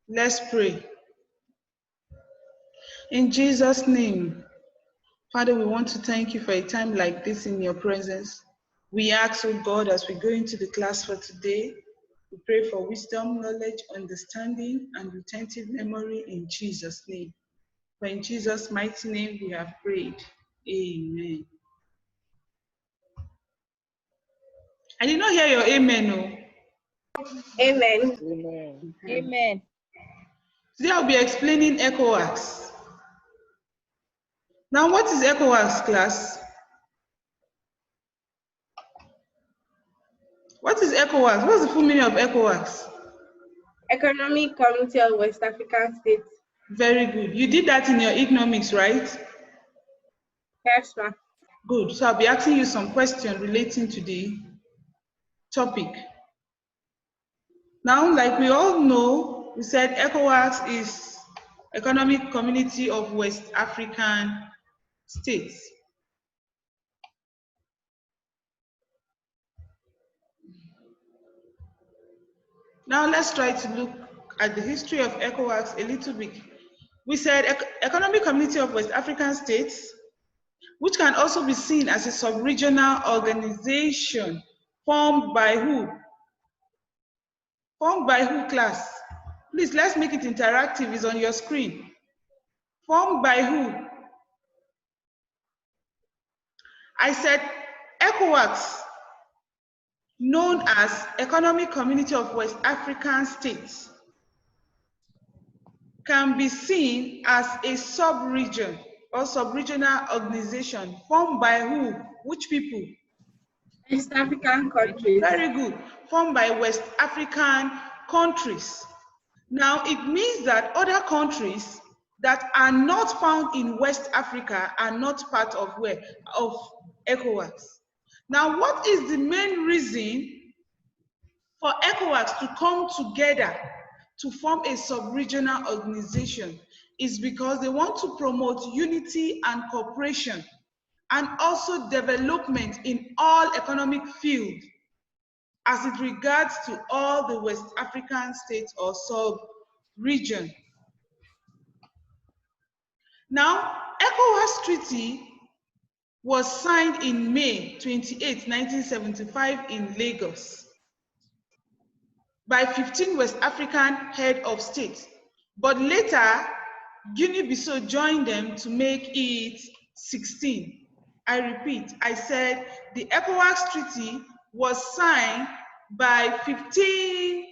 Let's pray. In Jesus' name, Father, we want to thank you for a time like this in your presence. We ask, oh God, as we go into the class for today, we pray for wisdom, knowledge, understanding, and retentive memory in Jesus' name. For in Jesus' mighty name we have prayed. Amen. I did not hear your amen, no. Amen. Amen. Amen. Today I'll be explaining Ecowas. Now, what is Ecowas, class? What is ECOWAS? What's the full meaning of ECOWAS? Economic Community of West African States. Very good. You did that in your economics, right? Yes, ma'am. Good. So I'll be asking you some questions relating to the topic. Now, like we all know, we said ECOWAS is Economic Community of West African States. Now let's try to look at the history of ECOWAS a little bit. We said Economic Community of West African States, which can also be seen as a sub-regional organization formed by who? Formed by who, class? Please, let's make it interactive. It's on your screen. Formed by who? I said ECOWAS, known as Economic Community of West African States, can be seen as a sub-region or sub-regional organization formed by who? Which people? West African countries. Very good. Formed by West African countries. Now, it means that other countries that are not found in West Africa are not part of where? Of ECOWAS. Now, what is the main reason for ECOWAS to come together to form a sub-regional organization? Is because they want to promote unity and cooperation and also development in all economic fields as it regards to all the West African states or sub-region. Now, ECOWAS Treaty was signed in May 28, 1975 in Lagos by 15 West African head of state, but later Guinea-Bissau joined them to make it 16. I repeat, I said the ECOWAS Treaty was signed by 15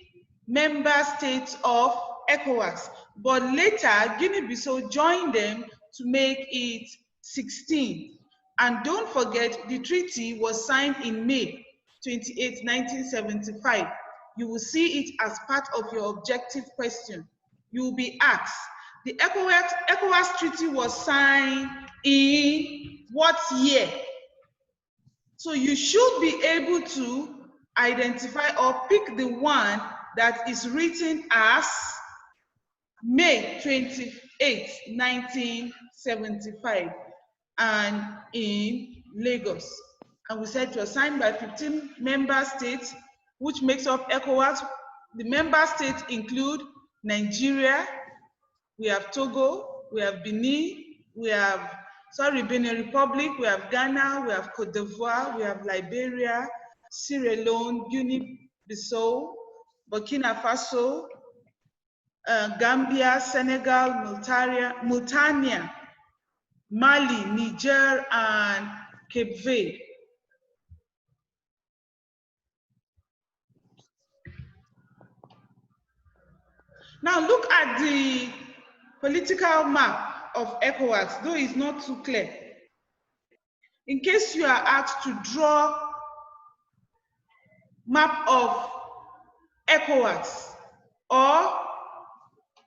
member states of ECOWAS, but later Guinea-Bissau joined them to make it 16. And don't forget, the treaty was signed in May 28, 1975. You will see it as part of your objective question. You will be asked, the ECOWAS Treaty was signed in what year? So you should be able to identify or pick the one that is written as May 28, 1975 and in Lagos. And we said it was signed by 15 member states, which makes up ECOWAS. The member states include Nigeria, we have Togo, we have Benin, we have, Benin Republic, we have Ghana, we have Cote d'Ivoire, we have Liberia, Sierra Leone, Guinea-Bissau, Burkina Faso, Gambia, Senegal, Mauritania, Mali, Niger, and Cape Verde. Now look at the political map of ECOWAS, though it's not too clear. In case you are asked to draw map of ECOWAS or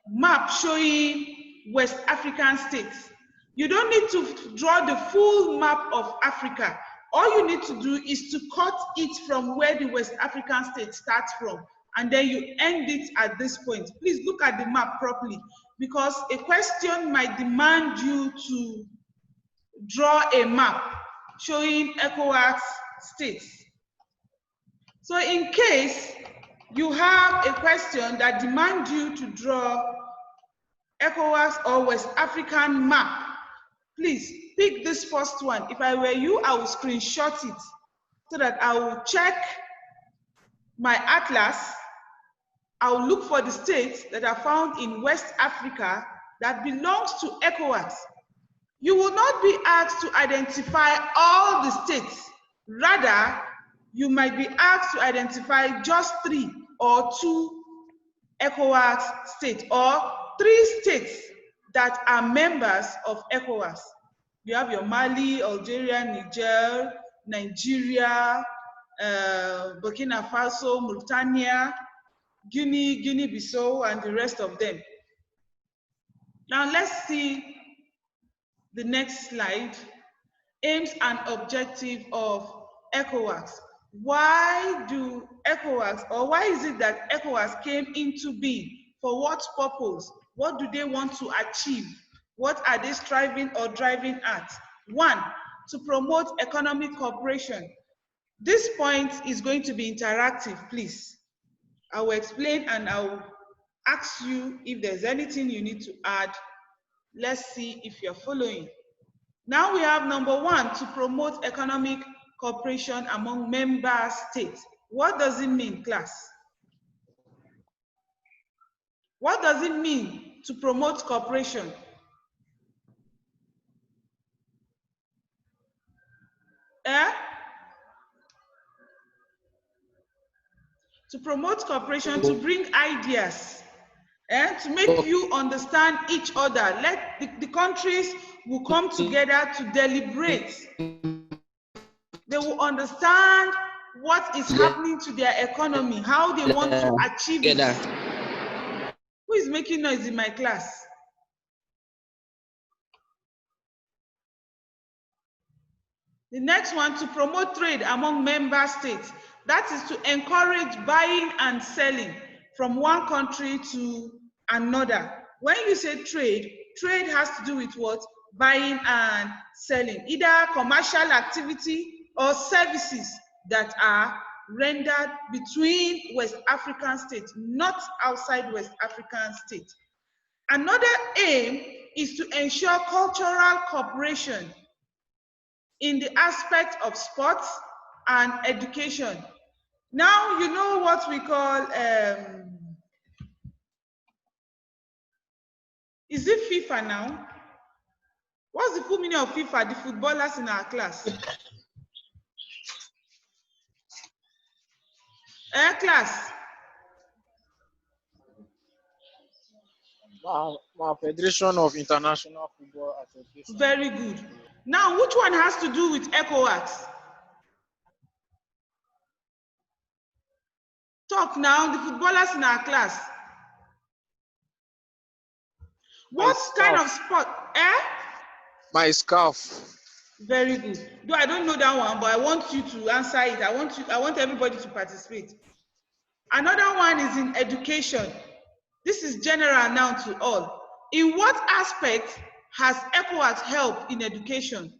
map showing West African states, you don't need to draw the full map of Africa. All you need to do is to cut it from where the West African states starts from, and then you end it at this point. Please look at the map properly, because a question might demand you to draw a map showing ECOWAS states. So in case you have a question that demands you to draw ECOWAS or West African map. Please pick this first one. If I were you, I will screenshot it so that I will check my atlas. I will look for the states that are found in West Africa that belongs to ECOWAS. You will not be asked to identify all the states. Rather, you might be asked to identify just 3 or 2 ECOWAS states or 3 states that are members of ECOWAS. You have your Mali, Algeria, Niger, Nigeria, Burkina Faso, Mauritania, Guinea, Guinea-Bissau, and the rest of them. Now let's see the next slide. Aims and objective of ECOWAS. Why do ECOWAS, or why is it that ECOWAS came into being? For what purpose? What do they want to achieve? What are they striving or driving at? 1, to promote economic cooperation. This point is going to be interactive, please. I will explain and I will ask you if there's anything you need to add. Let's see if you're following. Now we have number 1, to promote economic cooperation among member states. What does it mean, class? What does it mean to promote cooperation? To promote cooperation, to bring ideas, to make you understand each other. Let the countries will come together to deliberate. They will understand what is happening to their economy, how they want to achieve it. Who is making noise in my class? The next one, to promote trade among member states. That is to encourage buying and selling from one country to another. When you say trade, trade has to do with what? Buying and selling, either commercial activity or services that are rendered between West African states, not outside West African states. Another aim is to ensure cultural cooperation in the aspect of sports and education. Now you know what we call, is it FIFA now? What's the full meaning of FIFA, the footballers in our class? Class? Federation of International Football Association. Very good. Now, which one has to do with ECOWAS? Talk now, the footballers in our class. What kind of sport? My scarf. Very good. Though I don't know that one, but I want you to answer it. I want everybody to participate. Another one is in education. This is general now to all. In what aspect has ECOWAS helped in education?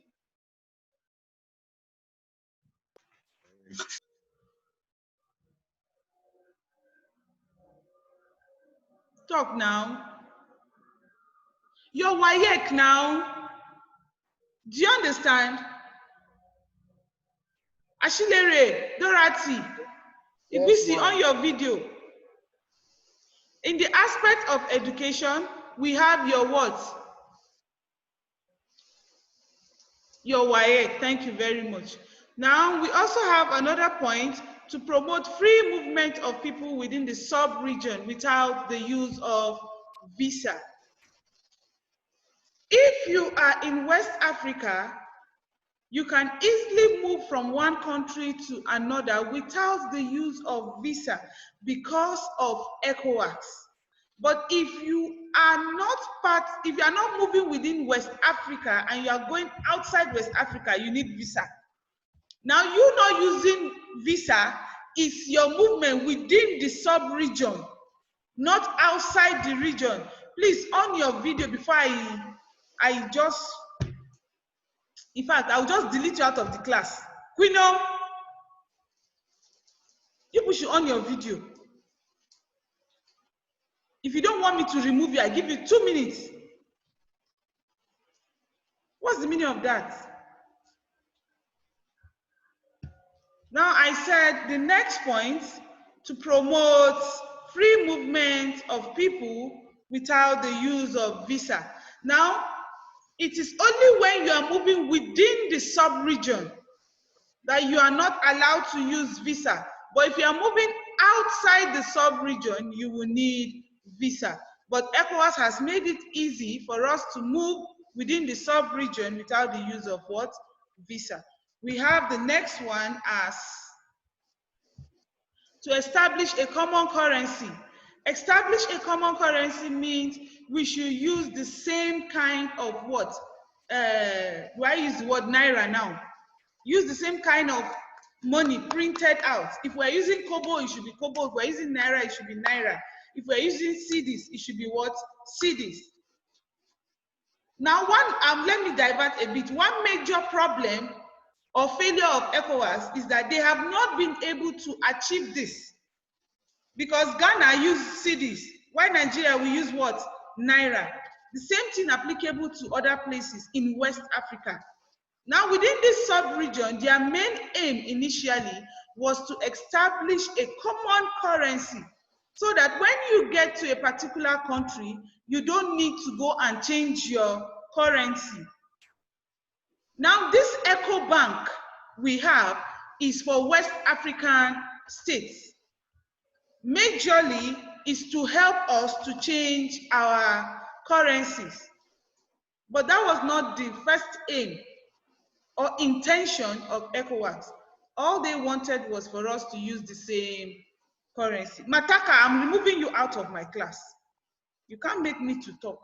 Talk now. Your WAEC now. Do you understand? Ashilere, Dorothy, if we see on your video, in the aspect of education, we have your what? Your WAEC. Thank you very much. Now, we also have another point to promote free movement of people within the sub-region without the use of visa. If you are in West Africa, you can easily move from one country to another without the use of visa because of ECOWAS. But if you are not moving within West Africa and you are going outside West Africa, you need visa. Now, you not using visa is your movement within the sub-region, not outside the region. Please, on your video before I just, in fact, I'll just delete you out of the class. Quino, you push on your video. If you don't want me to remove you, I give you 2 minutes. What's the meaning of that? Now I said the next point, to promote free movement of people without the use of visa. Now, it is only when you are moving within the sub-region that you are not allowed to use visa. But if you are moving outside the sub-region, you will need visa. But ECOWAS has made it easy for us to move within the sub-region without the use of what? Visa. We have the next one as to establish a common currency. Establish a common currency means we should use the same kind of what? Do I use the word naira now? Use the same kind of money printed out. If we're using kobo, it should be kobo. If we're using naira, it should be naira. If we're using cedis, it should be what? Cedis. Now, let me divert a bit. One major problem or failure of ECOWAS is that they have not been able to achieve this. Because Ghana uses cedis, while Nigeria will use what? Naira. The same thing applicable to other places in West Africa. Now, within this sub-region, their main aim initially was to establish a common currency so that when you get to a particular country, you don't need to go and change your currency. Now, this Eco Bank we have is for West African states. Majorly is to help us to change our currencies. But that was not the first aim or intention of ECOWAS. All they wanted was for us to use the same currency. Mataka, I'm removing you out of my class. You can't make me to talk.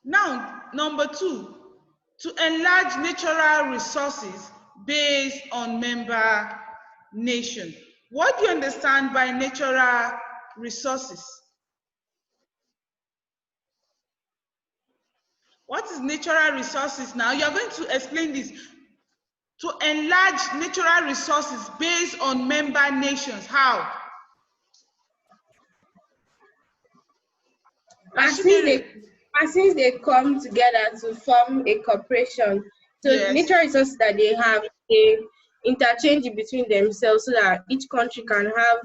Now, number 2, to enlarge natural resources based on member nation. What do you understand by natural resources? What is natural resources now? You're going to explain this. To enlarge natural resources based on member nations. How? As since they come together to form a corporation, so Yes. natural resources that they have, they interchange it between themselves so that each country can have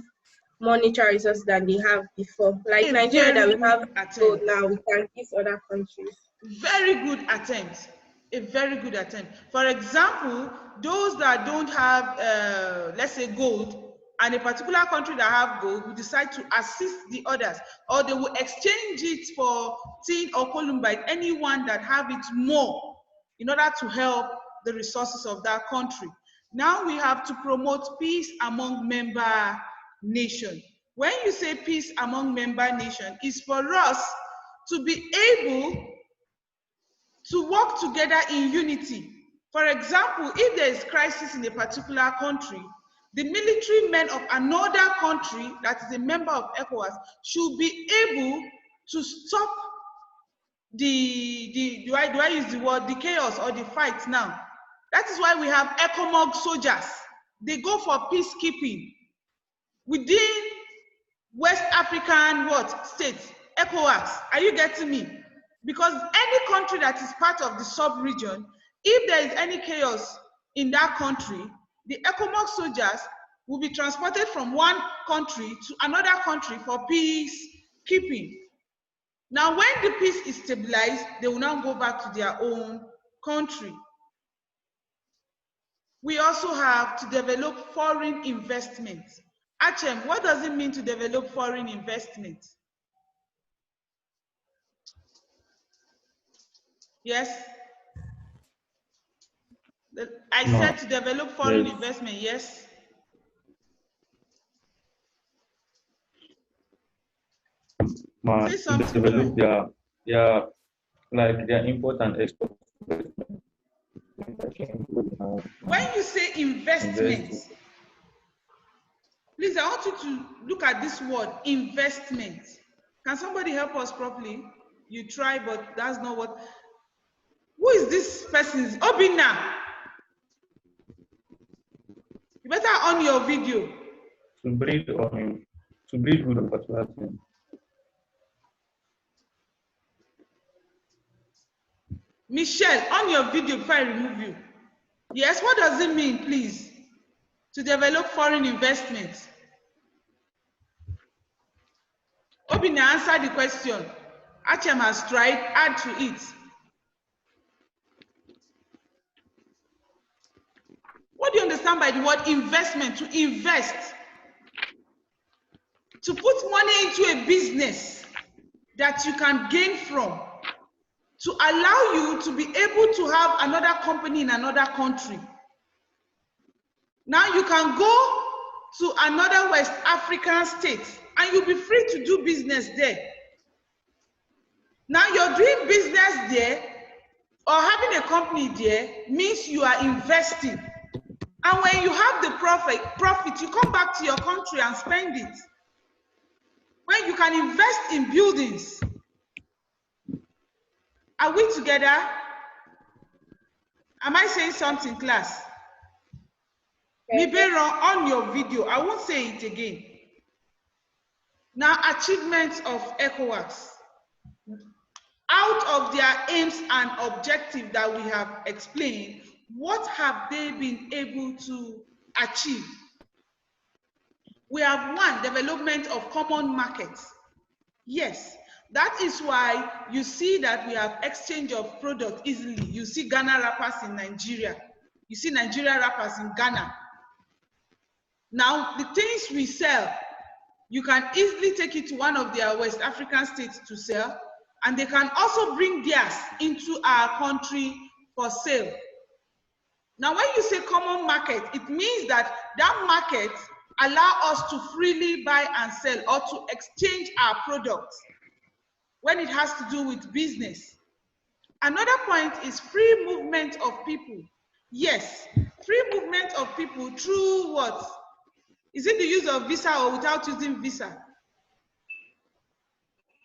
more natural resources than they have before. Like Nigeria that we have gold now, we can give other countries. Very good attempt. A very good attempt. For example, those that don't have, let's say, gold, and a particular country that have gold will decide to assist the others, or they will exchange it for tin or columbite, anyone that have it more, in order to help the resources of that country. Now we have to promote peace among member nations. When you say peace among member nations, it's for us to be able to work together in unity. For example, if there is crisis in a particular country, the military men of another country that is a member of ECOWAS should be able to stop do I use the word, the chaos or the fight now. That is why we have ECOMOG soldiers. They go for peacekeeping within West African states, ECOWAS. Are you getting me? Because any country that is part of the sub-region, if there is any chaos in that country, the ECOMOG soldiers will be transported from one country to another country for peacekeeping. Now, when the peace is stabilized, they will now go back to their own country. We also have to develop foreign investment. Achem, what does it mean to develop foreign investment? Yes? I said to develop foreign investment, yes? Say something. Develop their import and export. When you say investment, please, I want you to look at this word, investment. Can somebody help us properly? You try, but that's not what. Who is this person? Obina. Better on your video. To breed good on particular thing. Michelle, on your video before I remove you. Yes, what does it mean, please? To develop foreign investment. Obina, answer the question. Achem has tried, add to it. What do you understand by the word investment? To invest. To put money into a business that you can gain from. To allow you to be able to have another company in another country. Now you can go to another West African state and you'll be free to do business there. Now you're doing business there or having a company there means you are investing. And when you have the profit, you come back to your country and spend it. When you can invest in buildings. Are we together? Am I saying something, class? Libero, on your video, I won't say it again. Now, achievements of ECOWAS. Out of their aims and objectives that we have explained, what have they been able to achieve? We have one, development of common markets. Yes, that is why you see that we have exchange of product easily. You see Ghana rappers in Nigeria. You see Nigeria rappers in Ghana. Now, the things we sell, you can easily take it to one of their West African states to sell, and they can also bring theirs into our country for sale. Now, when you say common market, it means that that market allows us to freely buy and sell or to exchange our products when it has to do with business. Another point is free movement of people. Yes, free movement of people through what? Is it the use of visa or without using visa?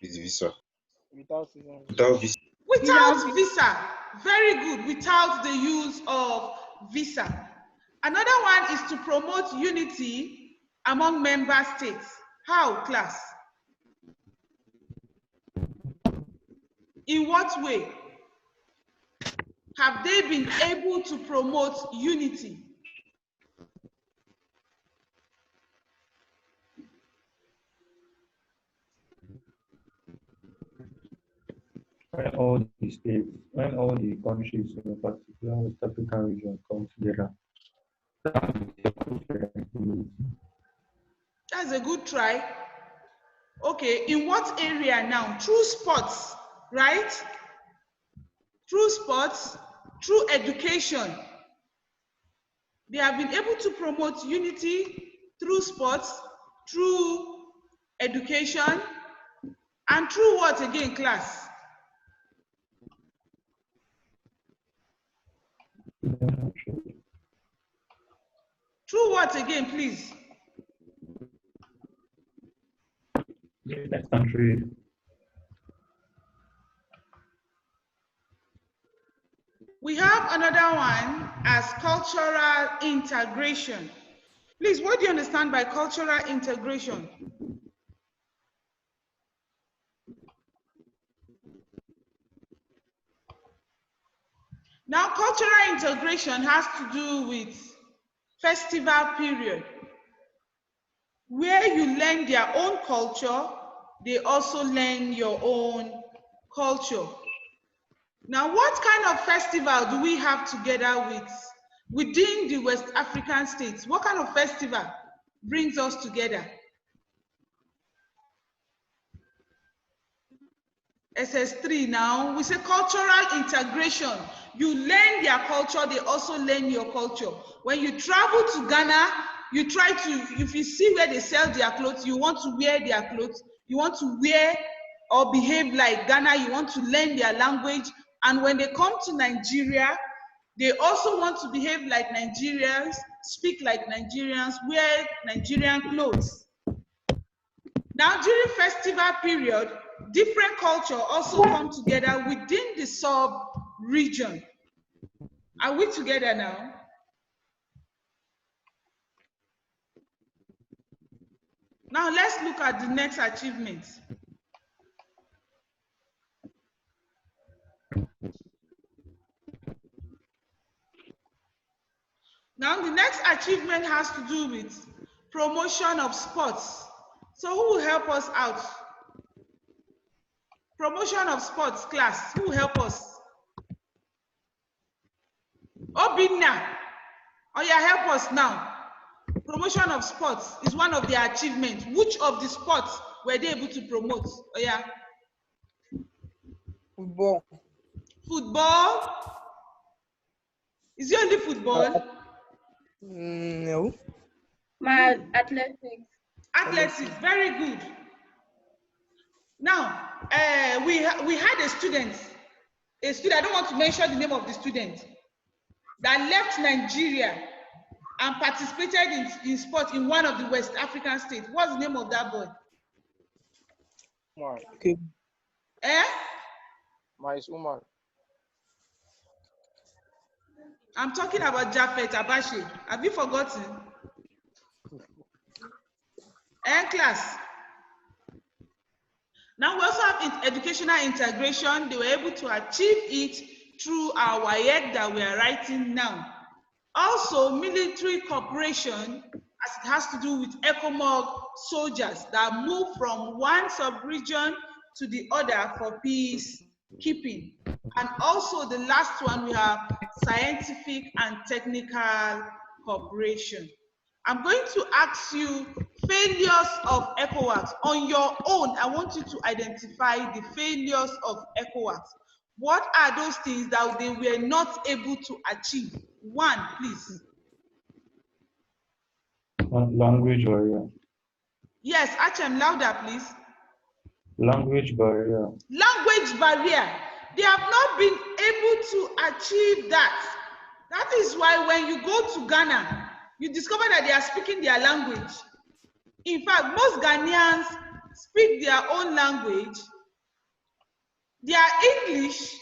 With visa. Without visa. Without visa. Very good. Without the use of visa. Another one is to promote unity among member states. How, class? In what way have they been able to promote unity? When all the states, when all the countries in a particular West African region come together, that's a good try. Okay, in what area now? Through sports, right? Through sports, through education. They have been able to promote unity through sports, through education, and through what again, class? Through what again, please? Business and trade. We have another one as cultural integration. Please, what do you understand by cultural integration? Now, cultural integration has to do with festival period, where you learn their own culture, they also learn your own culture. Now, what kind of festival do we have together within the West African states? What kind of festival brings us together? Ss3 now, we say cultural integration. You learn their culture, they also learn your culture. When you travel to Ghana, you try to, if you see where they sell their clothes, you want to wear their clothes, you want to wear or behave like Ghana, you want to learn their language. And when they come to Nigeria, they also want to behave like Nigerians, speak like Nigerians, wear Nigerian clothes. Now, during festival period, different culture also come together within the sub-region. Are we together now? Now let's look at the next achievement. Now the next achievement has to do with promotion of sports. So who will help us out? Promotion of sports class. Who will help us? Obinna. Oh yeah, help us now. Promotion of sports is one of their achievements. Which of the sports were they able to promote? Oh yeah. Football. Football? Is it only football? No. My athletics. Athletics, very good. Now, we had a student, I don't want to mention the name of the student, that left Nigeria and participated in sport in one of the West African states. What's the name of that boy? Umar. Okay. Mais Umar. I'm talking about Japhet Abashi. Have you forgotten? Class. Now we also have educational integration. They were able to achieve it through our WAEC that we are writing now. Also, military cooperation, as it has to do with ECOMOG soldiers that move from one sub-region to the other for peacekeeping. And also the last one, we have scientific and technical cooperation. I'm going to ask you failures of ECOWAS. On your own, I want you to identify the failures of ECOWAS. What are those things that they were not able to achieve? One, please. Language barrier. Yes, Achem, louder, please. Language barrier. Language barrier. They have not been able to achieve that. That is why when you go to Ghana, you discover that they are speaking their language. In fact, most Ghanaians speak their own language. Their English,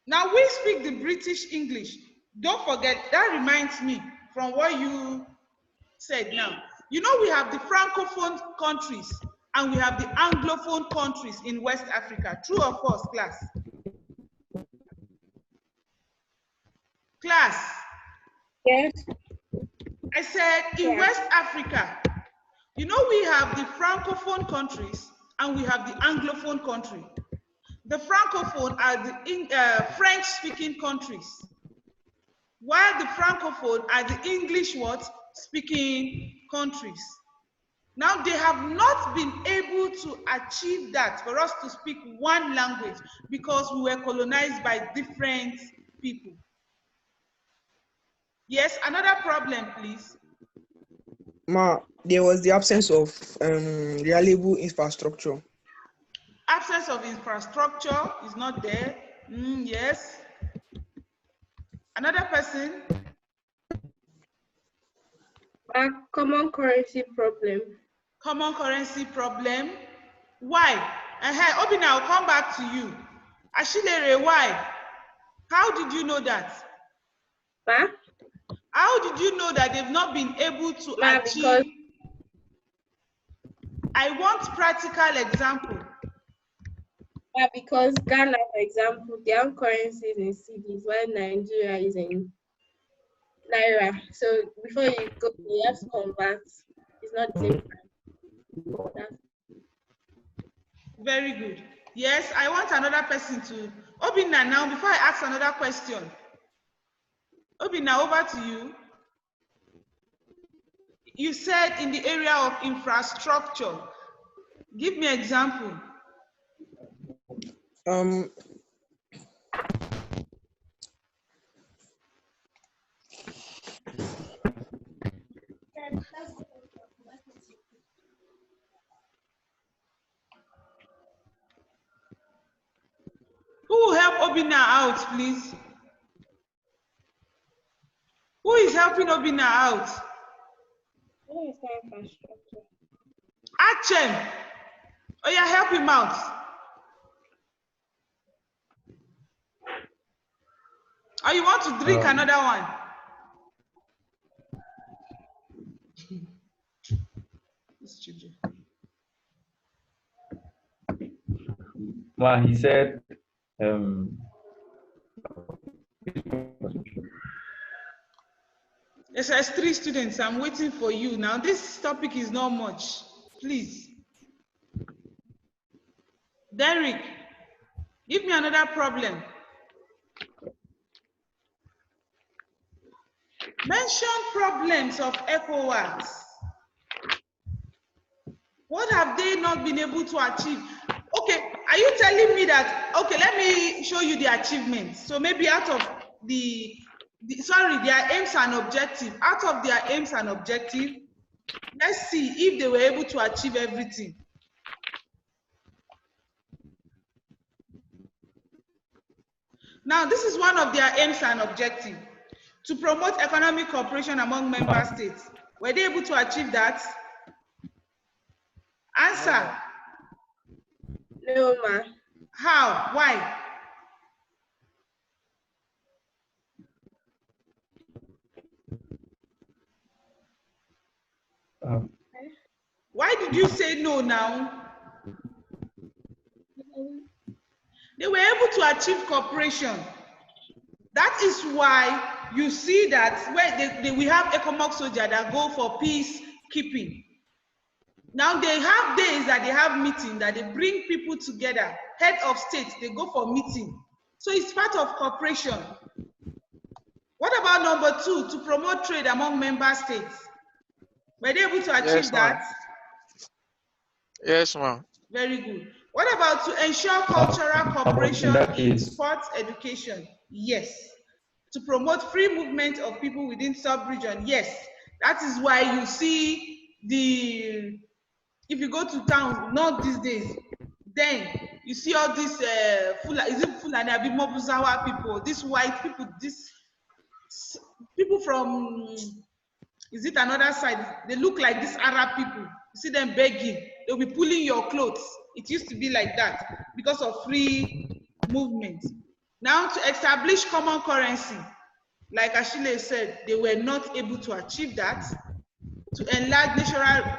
now we speak the British English. Don't forget, that reminds me from what you said now. You know, we have the Francophone countries and we have the Anglophone countries in West Africa. True or false, class? Class. Yes. I said in West Africa, you know, we have the Francophone countries and we have the Anglophone country. The Francophone are the French-speaking countries, while the Francophone are the English speaking countries. Now, they have not been able to achieve that for us to speak one language because we were colonized by different people. Yes, another problem, please. There was the absence of reliable infrastructure. Absence of infrastructure is not there. Yes. Another person. A common currency problem. Common currency problem. Why? Obina, I'll come back to you. Ashilere, why? How did you know that? Huh? How did you know that they've not been able to achieve? Because I want practical example. Because Ghana, for example, their own currency is in cedis, while Nigeria is in naira. So before you go, you have to convert. It's not the same time. Very good. Yes, I want another person to. Obina, now, before I ask another question. Obina, over to you. You said in the area of infrastructure. Give me an example. Who will help Obina out, please? Who is helping Obina out? Achem. Oh yeah, help him out. Or you want to drink another one? Well, he said, Ss3 students, I'm waiting for you. Now, this topic is not much. Please. Derek, give me another problem. Mention problems of ECOWAS. What have they not been able to achieve? Okay, are you telling me that, okay, let me show you the achievements. So maybe out of their aims and objective. Out of their aims and objective, let's see if they were able to achieve everything. Now, this is one of their aims and objective, to promote economic cooperation among member states. Were they able to achieve that? Answer. No, ma. How? Why? Why did you say no now? They were able to achieve cooperation. That is why you see that where we have ECOMOG soldiers that go for peacekeeping. Now they have days that they have meeting, that they bring people together, head of state, they go for meeting. So it's part of cooperation. What about number 2, to promote trade among member states? Were they able to achieve that? Yes, ma'am. Very good. What about to ensure cultural cooperation in sports education? Yes. To promote free movement of people within sub-region? Yes. That is why you see if you go to town, not these days, then you see all these Fulani Mobuzawa people, these white people, these people from, is it another side? They look like these Arab people. You see them begging. They'll be pulling your clothes. It used to be like that because of free movement. Now, to establish common currency, like Ashile said, they were not able to achieve that. To enlarge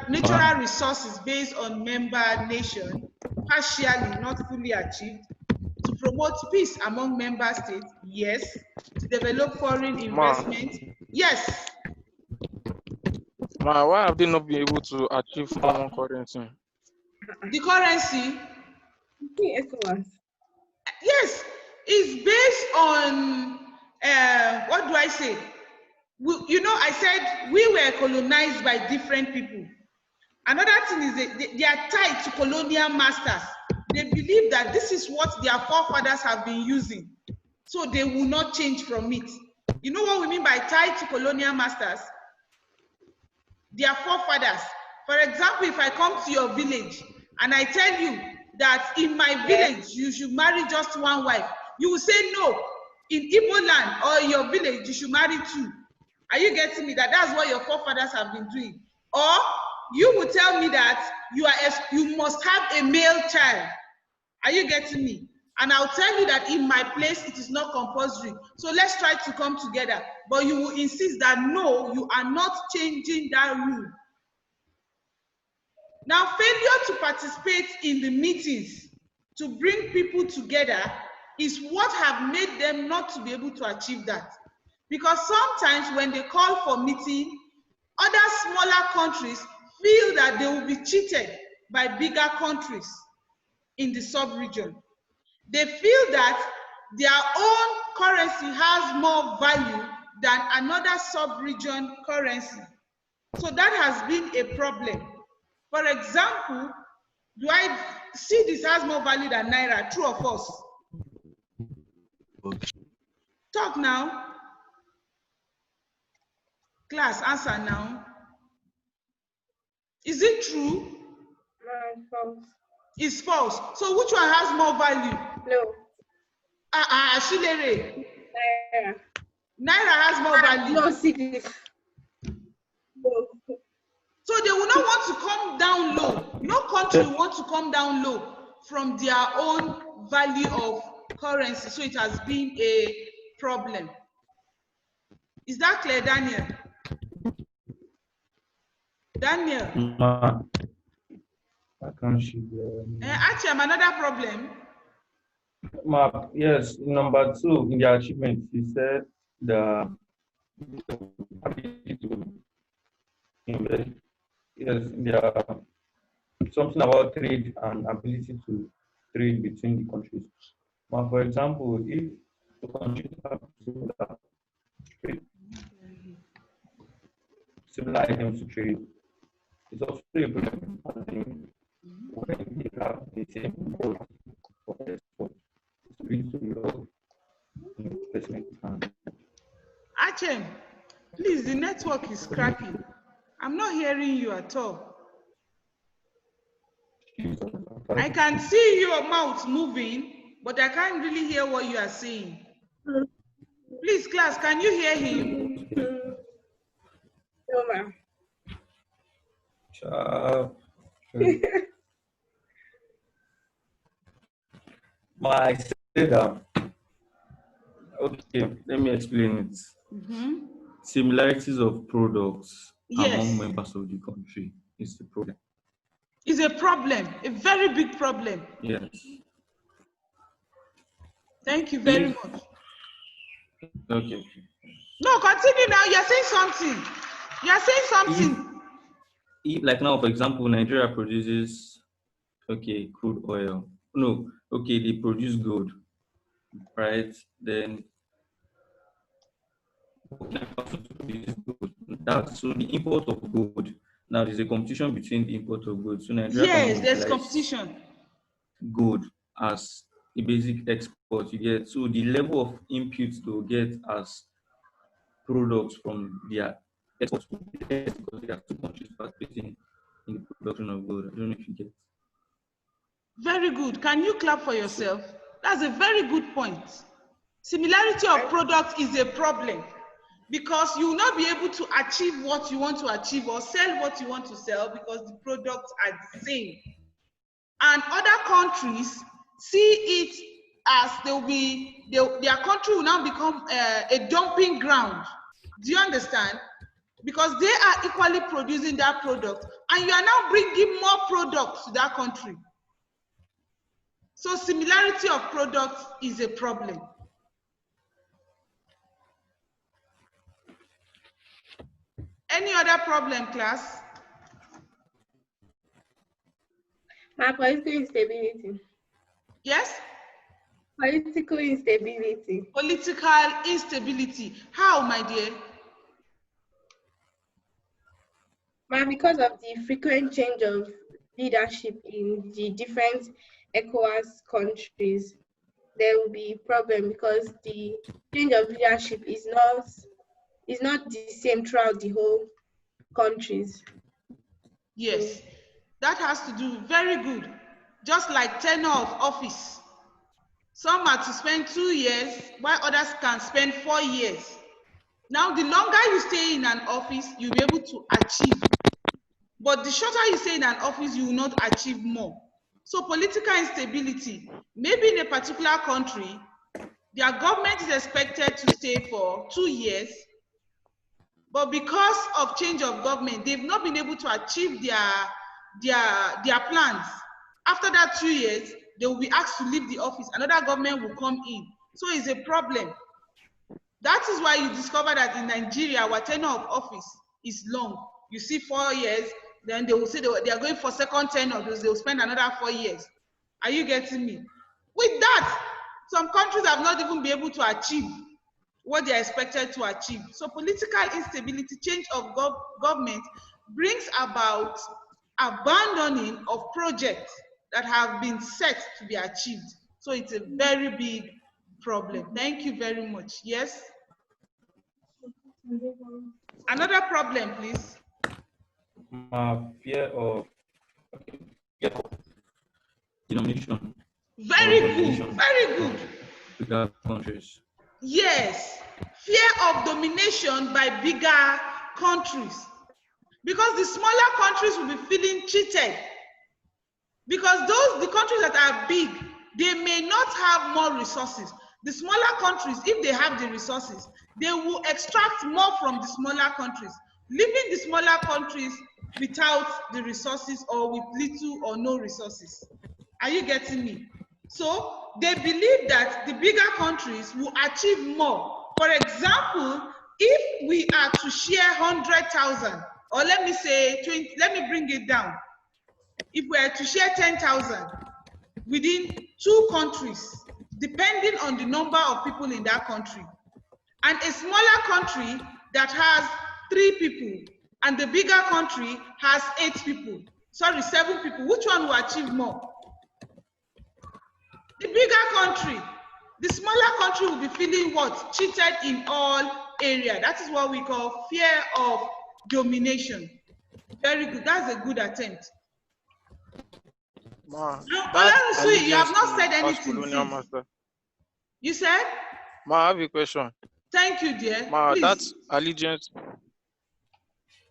natural resources based on member nation, partially, not fully achieved. To promote peace among member states, yes. To develop foreign investment, yes. Ma, why have they not been able to achieve common currency? The currency, ECOWAS. yes, is based on, what do I say? I said we were colonized by different people. Another thing is they are tied to colonial masters. They believe that this is what their forefathers have been using, so they will not change from it. You know what we mean by tied to colonial masters? Their forefathers. For example, if I come to your village and I tell you that in my village you should marry just one wife, you will say no. In Igbo land or in your village you should marry 2. Are you getting me? That's what your forefathers have been doing. Or you will tell me that you must have a male child. Are you getting me? And I'll tell you that in my place it is not compulsory. So let's try to come together. But you will insist that no, you are not changing that rule. Now, failure to participate in the meetings to bring people together is what have made them not to be able to achieve that. Because sometimes when they call for meeting, other smaller countries feel that they will be cheated by bigger countries in the sub-region. They feel that their own currency has more value than another sub-region currency. So that has been a problem. For example, do I see this has more value than Naira? True or false? Talk now. Class, answer now. Is it true? No, false. It's false. So which one has more value? No. Shilere. Naira. Naira has more value. No, cities. No. So they will not want to come down low. No country will want to come down low from their own value of currency. So it has been a problem. Is that clear, Daniel? Daniel? I can't see Actually, another problem. Yes, number two in the achievements, he said the ability to invest. Yes, there are something about trade and ability to trade between the countries. But for example, if the countries have trade, similar items to trade, it's also a problem when they have the same goal for export. It leads to a lot of investment and Achem, please, the network is cracking. I'm not hearing you at all. I can see your mouth moving, but I can't really hear what you are saying. Please, class, can you hear him? No, ma'am. I said that, okay, let me explain it. Similarities of products among Yes. members of the country is the problem. It's a problem, a very big problem. Yes. Thank you very much. Okay. No, continue now. You're saying something. You're saying something. Like now, for example, Nigeria produces, okay, crude oil. No, okay, they produce gold, right? Then that's so the import of gold. Now there's a competition between the import of gold. So Nigeria Yes, can there's utilize competition. gold as a basic export you get. So the level of inputs to get as products from their exports will be less because there are two countries participating in the production of gold. I don't know if you get. Very good. Can you clap for yourself? That's a very good point. Similarity of products is a problem because you will not be able to achieve what you want to achieve or sell what you want to sell because the products are the same. And other countries see it as their country will now become a dumping ground. Do you understand? Because they are equally producing that product and you are now bringing more products to that country. So similarity of products is a problem. Any other problem, class? My political instability. Yes? Political instability. Political instability. How, my dear? Because of the frequent change of leadership in the different ECOWAS countries, there will be problem because the change of leadership is not the same throughout the whole countries. Yes, that has to do, very good. Just like tenure of office. Some are to spend 2 years, while others can spend 4 years. Now, the longer you stay in an office, you'll be able to achieve. But the shorter you stay in an office, you will not achieve more. So political instability, maybe in a particular country, their government is expected to stay for 2 years, but because of change of government, they've not been able to achieve their plans. After that 2 years, they will be asked to leave the office. Another government will come in. So it's a problem. That is why you discover that in Nigeria, our tenure of office is long. You see 4 years, then they will say they are going for second tenure because they will spend another 4 years. Are you getting me? With that, some countries have not even been able to achieve what they are expected to achieve. So political instability, change of government brings about abandoning of projects that have been set to be achieved. So it's a very big problem. Thank you very much. Yes? Another problem, please. Fear of denomination. Very good, very good. Bigger countries. Yes, fear of domination by bigger countries. Because the smaller countries will be feeling cheated. Because the countries that are big, they may not have more resources. The smaller countries, if they have the resources, they will extract more from the smaller countries, leaving the smaller countries without the resources or with little or no resources. Are you getting me? So they believe that the bigger countries will achieve more. For example, if we are to share 100,000, or let me say 20, let me bring it down. If we are to share 10,000 within 2 countries, depending on the number of people in that country, and a smaller country that has 3 people, and the bigger country has 8 people, sorry, 7 people, which one will achieve more? The bigger country. The smaller country will be feeling what? Cheated in all areas. That is what we call fear of domination. Very good. That's a good attempt. Ma, Now, that Olarunsui, you have allegiance not to said past anything colonial since. master. You said? Ma, I have a question. Thank you, dear. Ma, Please. that allegiance.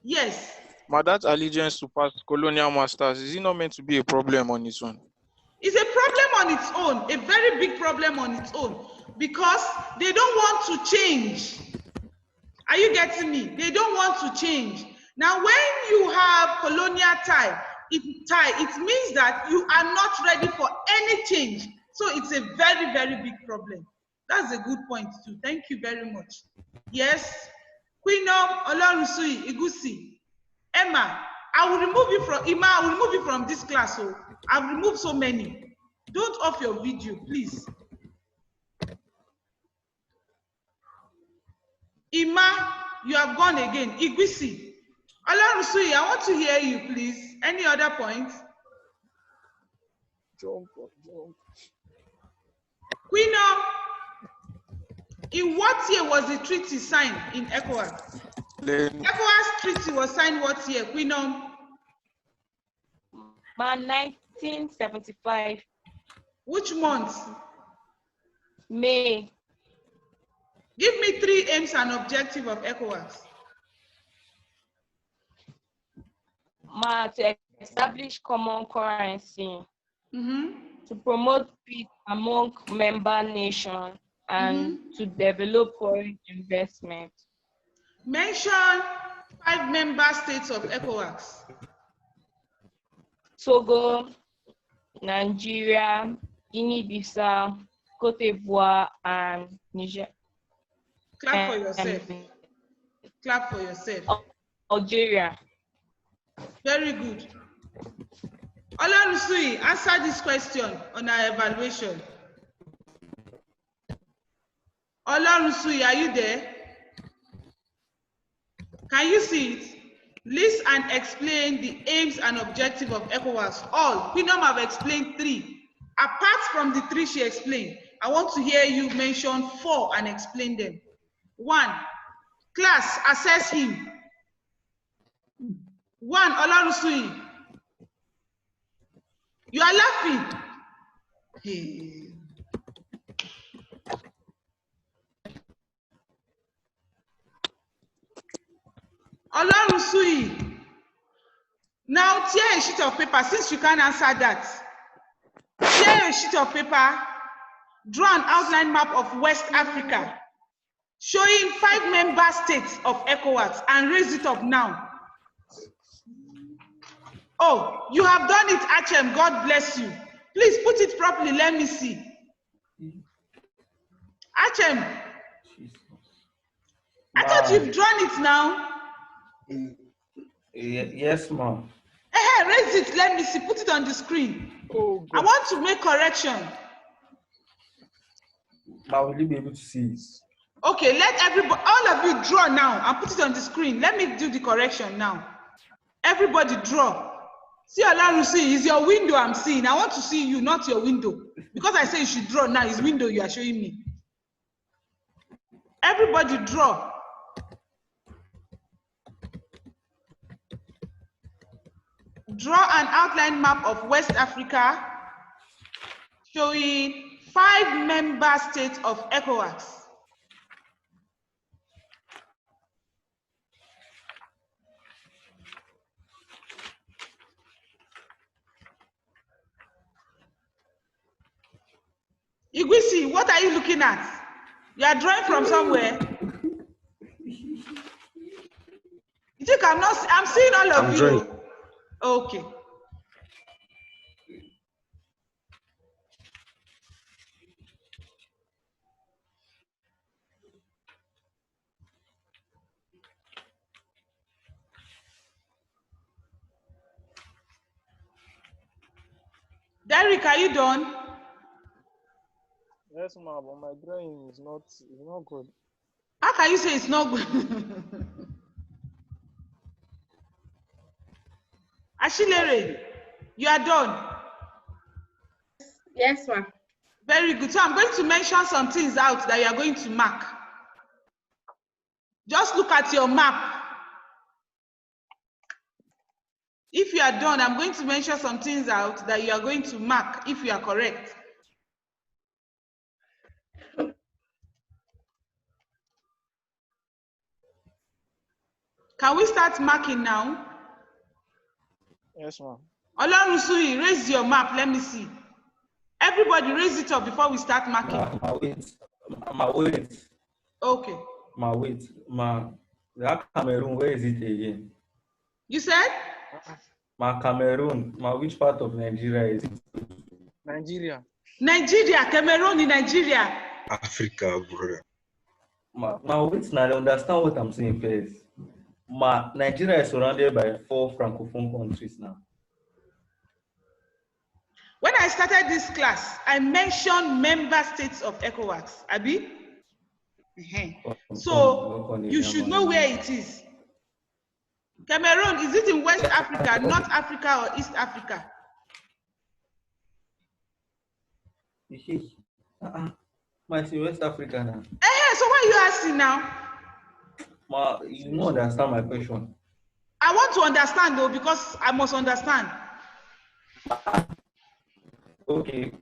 Yes. Ma, that allegiance to past colonial masters, is it not meant to be a problem on its own? It's a problem on its own, a very big problem on its own, because they don't want to change. Are you getting me? They don't want to change. Now, when you have colonial tie, it means that you are not ready for any change. So it's a very, very big problem. That's a good point too. Thank you very much. Yes, Queen Olarunsui Igusi, Emma, I will remove you from I will remove you from this class. So I've removed so many. Don't off your video, please. Ima, you have gone again. Igwisi. Olarunsui, I want to hear you, please. Any other points? Jump. Queen, in what year was the treaty signed in ECOWAS? ECOWAS treaty was signed what year, Queen? 1975. Which month? May. Give me 3 aims and objectives of ECOWAS. To establish common currency, to promote peace among member nations, and to develop foreign investment. Mention 5 member states of ECOWAS. Togo, Nigeria, Guinea-Bissau, Cote d'Ivoire, and Niger. Clap for yourself. Clap for yourself. Algeria. Very good. Olarunsui, answer this question on our evaluation. Olarunsui, are you there? Can you see it? List and explain the aims and objectives of ECOWAS. All. Queenom have explained 3. Apart from the 3 she explained, I want to hear you mention 4 and explain them. 1. Class, assess him. 1. Olarunsui. You are laughing. Hey. Olarunsui. Now tear a sheet of paper since you can't answer that. Tear a sheet of paper, draw an outline map of West Africa, showing 5 member states of ECOWAS, and raise it up now. Oh, you have done it, Achem. God bless you. Please put it properly. Let me see. Achem, I thought you've drawn it now. Yes, ma'am. Raise it. Let me see. Put it on the screen. Oh, I want to make correction. But will you be able to see it? Okay, let everybody, all of you draw now and put it on the screen. Let me do the correction now. Everybody draw. See, Olarunsui, is your window I'm seeing. I want to see you, not your window. Because I say you should draw now, it's window you are showing me. Everybody draw. Draw an outline map of West Africa showing 5 member states of ECOWAS. Igwisi, what are you looking at? You are drawing from somewhere. You think I'm seeing all of you. Okay. Eric, are you done? Yes, ma'am, but my drawing is not good. How can you say it's not good? Ashilere, you are done. Yes, ma'am. Very good. So I'm going to mention some things out that you are going to mark. Just look at your map. If you are done, I'm going to mention some things out that you are going to mark if you are correct. Can we start marking now? Yes, ma'am. Olorunsuyi, raise your map. Let me see. Everybody raise it up before we start marking. My weight. Okay. My weight. That Cameroon, where is it again? You said? My Cameroon. Which part of Nigeria is it? Nigeria. Nigeria, Cameroon in Nigeria. Africa, brother. My weight now, I understand what I'm saying first. Nigeria is surrounded by 4 francophone countries now. When I started this class, I mentioned member states of ECOWAS. Abi? So you should know where it is. Cameroon, is it in West Africa, North Africa, or East Africa? My West Africa now. So why are you asking now? You don't understand my question. I want to understand though, because I must understand. Okay.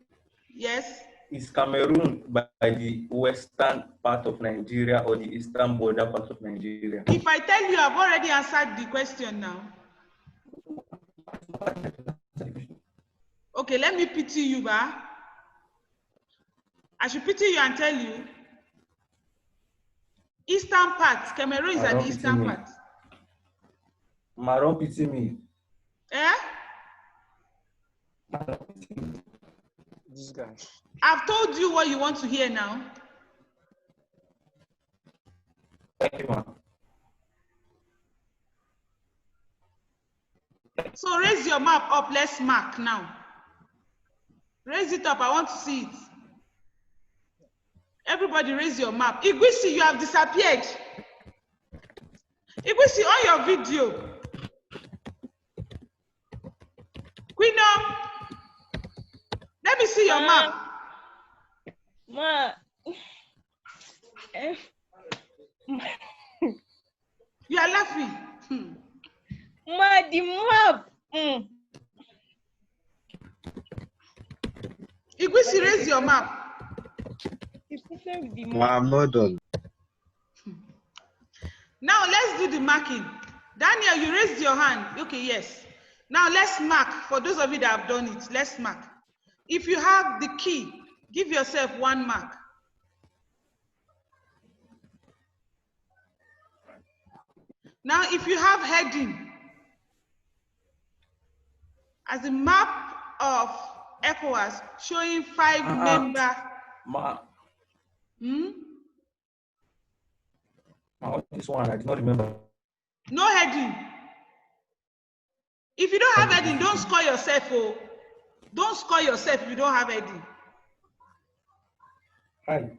Yes. Is Cameroon by the western part of Nigeria or the eastern border part of Nigeria? If I tell you, I've already answered the question now. Okay, let me pity you, ba. I should pity you and tell you. Eastern part, Cameroon is at the eastern part. Don't pity me. Eh? This guy. I've told you what you want to hear now. Thank you, ma'am. So raise your map up, let's mark now. Raise it up, I want to see it. Everybody raise your map. Igwisi, you have disappeared. Igwisi, on your video. Quino, let me see your map. Ma. You are laughing. Ma, the map. Igwisi, raise your map. I'm not done. Now let's do the marking. Daniel, you raised your hand. Okay, yes. Now let's mark. For those of you that have done it, let's mark. If you have the key, give yourself 1 mark. Now, if you have heading, as a map of ECOWAS showing 5 member. This one, I do not remember. No heading. If you don't have heading, don't score yourself. Oh. Don't score yourself if you don't have heading. Hi.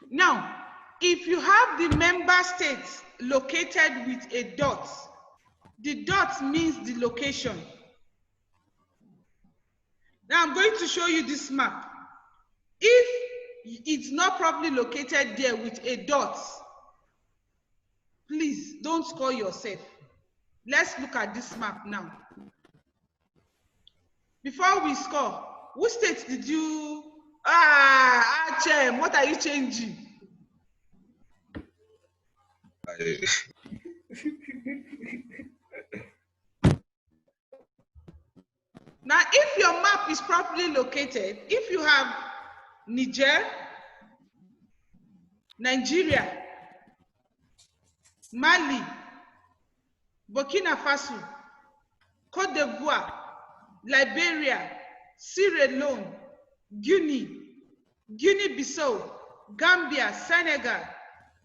Now, if you have the member states located with a dot, the dot means the location. Now I'm going to show you this map. If it's not properly located there with a dot, please don't score yourself. Let's look at this map now. Before we score, which state did you... Achem, what are you changing? Now, if your map is properly located, if you have Niger, Nigeria, Mali, Burkina Faso, Cote d'Ivoire, Liberia, Sierra Leone, Guinea, Guinea-Bissau, Gambia, Senegal,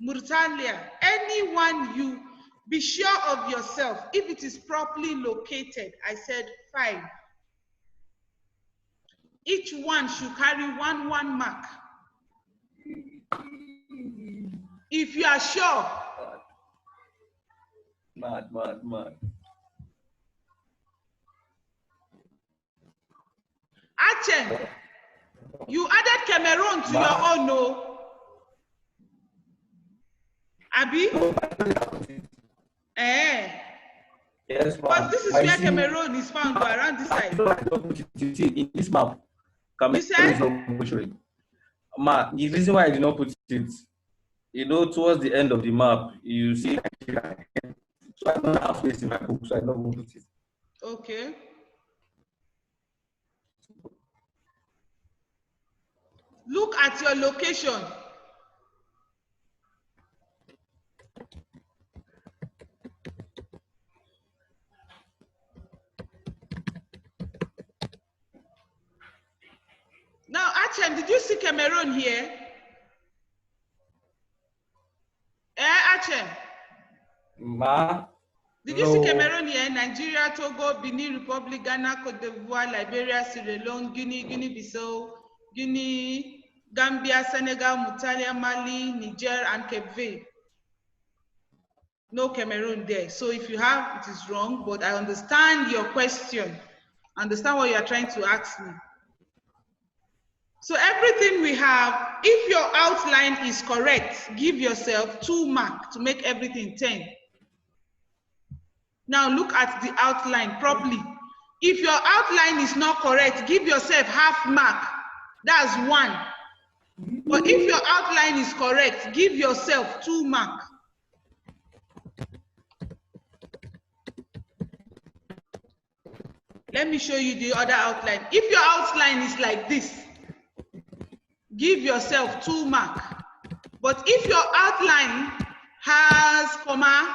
Mauritania, anyone, you be sure of yourself if it is properly located. I said 5. Each one should carry one mark. If you are sure. Mad. Achen, you added Cameroon to your own, no? Abi? Yes, because this is where Cameroon is found, around this side. You see, in this map, Cameroon is not showing. Ma, the reason why I did not put it, towards the end of the map, you see, so I don't have place in my book, so I don't put it. Okay. Look at your location. Now, Achem, did you see Cameroon here? Achem? Ma? Did you see Cameroon here? Nigeria, Togo, Benin Republic, Ghana, Cote d'Ivoire, Liberia, Sierra Leone, Guinea-Bissau, Guinea, Gambia, Senegal, Mauritania, Mali, Niger, and Cape Verde. No Cameroon there. So if you have, it is wrong, but I understand your question. I understand what you are trying to ask me. So everything we have, if your outline is correct, give yourself 2 marks to make everything 10. Now look at the outline properly. If your outline is not correct, give yourself half mark. That's 1. But if your outline is correct, give yourself 2 marks. Let me show you the other outline. If your outline is like this, give yourself 2 marks. But if your outline has comma,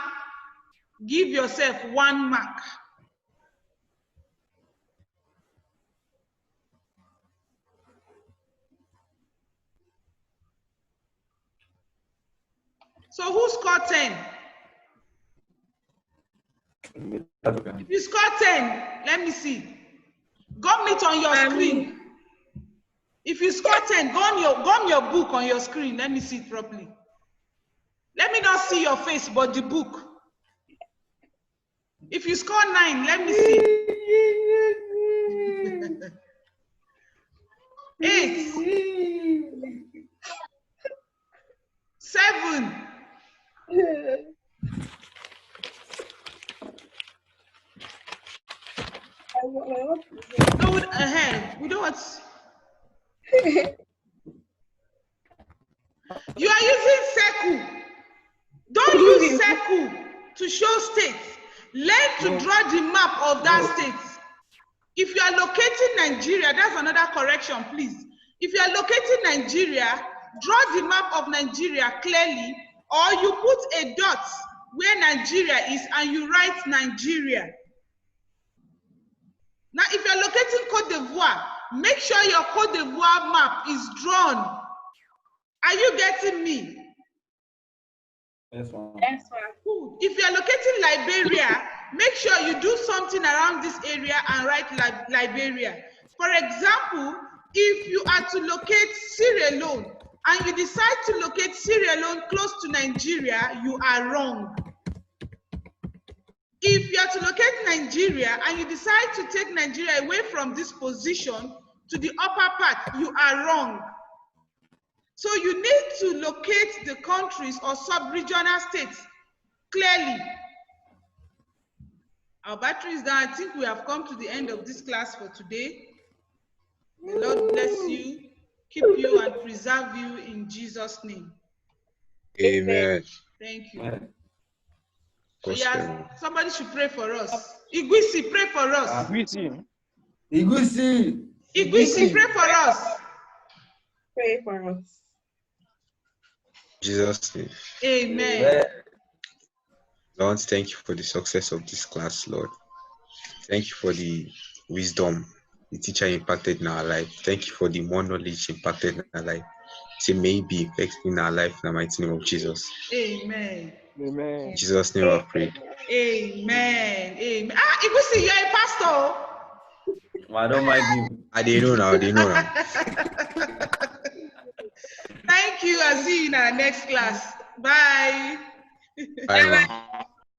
give yourself 1 mark. So who scored 10? If you score 10, let me see. Gum it on your screen. If you score 10, gum your book on your screen. Let me see it properly. Let me not see your face, but the book. If you score 9, let me see. 8. 7. No, we don't want. You are using circle. Don't use circle to show states. Learn to draw the map of that state. If you are locating Nigeria, that's another correction, please. If you are locating Nigeria, draw the map of Nigeria clearly, or you put a dot where Nigeria is and you write Nigeria. Now, if you are locating Cote d'Ivoire, make sure your Cote d'Ivoire map is drawn. Are you getting me? Yes, ma'am. Yes, ma'am. If you are locating Liberia, make sure you do something around this area and write Liberia. For example, if you are to locate Sierra Leone and you decide to locate Sierra Leone close to Nigeria, you are wrong. If you are to locate Nigeria and you decide to take Nigeria away from this position to the upper part, you are wrong. So you need to locate the countries or sub-regional states clearly. Our battery is down. I think we have come to the end of this class for today. The Lord bless you, keep you, and preserve you in Jesus' name. Amen. Thank you. Amen. So yes, somebody should pray for us. Igwisi, pray for us. Igusi, pray for us. Pray for us. Jesus' name. Amen. Lord, thank you for the success of this class, Lord. Thank you for the wisdom the teacher impacted in our life. Thank you for the more knowledge impacted in our life. Say, may it be effective in our life in the mighty name of Jesus. Amen. In Jesus' name I prayed. Amen. Amen. Igwisi, you're a pastor. I don't mind you. They know now. They know now. Thank you. I'll see you in our next class. Bye. Bye, ma.